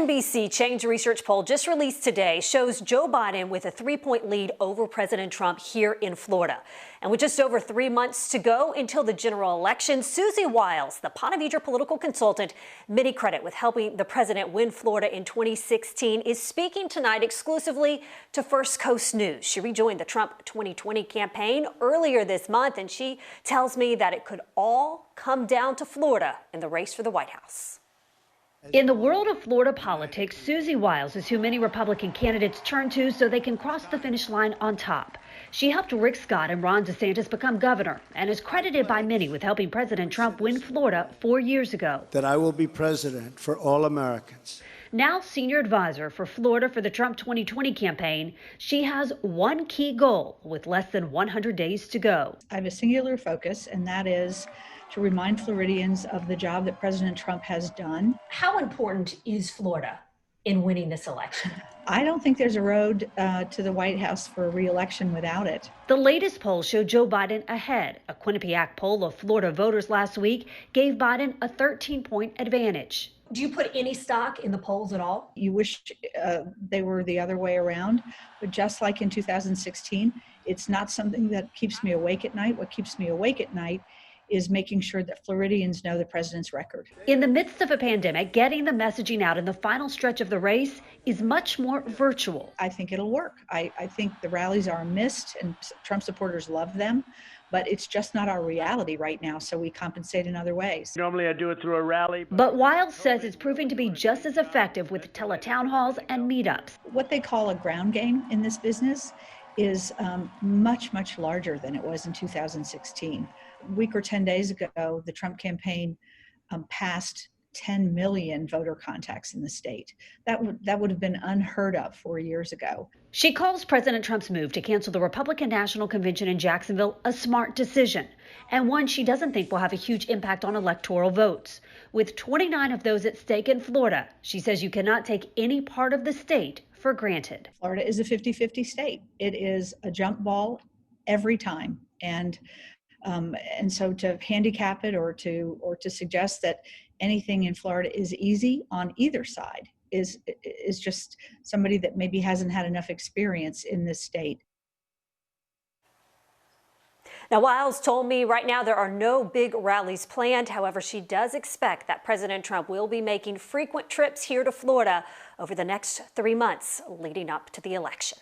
CNBC Change Research poll just released today shows Joe Biden with a 3-point lead over President Trump here in Florida. And with just over 3 months to go until the general election, Susie Wiles, the Ponte Vedra political consultant, many credit with helping the president win Florida in 2016, is speaking tonight exclusively to First Coast News. She rejoined the Trump 2020 campaign earlier this month, and she tells me that it could all come down to Florida in the race for the White House. In the world of Florida politics, Susie Wiles is who many Republican candidates turn to so they can cross the finish line on top. She helped Rick Scott and Ron DeSantis become governor and is credited by many with helping President Trump win Florida 4 years ago. That I will be president for all Americans. Now senior advisor for Florida for the Trump 2020 campaign, she has one key goal with less than 100 days to go. I have a singular focus, and that is to remind Floridians of the job that President Trump has done. How important is Florida in winning this election? I don't think there's a road to the White House for re-election without it. The latest poll showed Joe Biden ahead. A Quinnipiac poll of Florida voters last week gave Biden a 13-point advantage. Do you put any stock in the polls at all? You wish they were the other way around, but just like in 2016, it's not something that keeps me awake at night. What keeps me awake at night is making sure that Floridians know the president's record. In the midst of a pandemic, getting the messaging out in the final stretch of the race is much more virtual. I think it'll work. I think the rallies are missed and Trump supporters love them, but it's just not our reality right now, so we compensate in other ways. Normally I do it through a rally. But Wiles says it's proving to be just as effective with teletown halls and meetups. What they call a ground game in this business is much, much larger than it was in 2016. A week or 10 days ago, the Trump campaign passed 10 million voter contacts in the state. That would have been unheard of 4 years ago. She calls President Trump's move to cancel the Republican National Convention in Jacksonville a smart decision, and one she doesn't think will have a huge impact on electoral votes. With 29 of those at stake in Florida, she says you cannot take any part of the state for granted. Florida is a 50-50 state. It is a jump ball every time. And so to handicap it or to suggest that anything in Florida is easy on either side is just somebody that maybe hasn't had enough experience in this state. Now, Wiles told me right now there are no big rallies planned. However, she does expect that President Trump will be making frequent trips here to Florida over the next 3 months leading up to the election.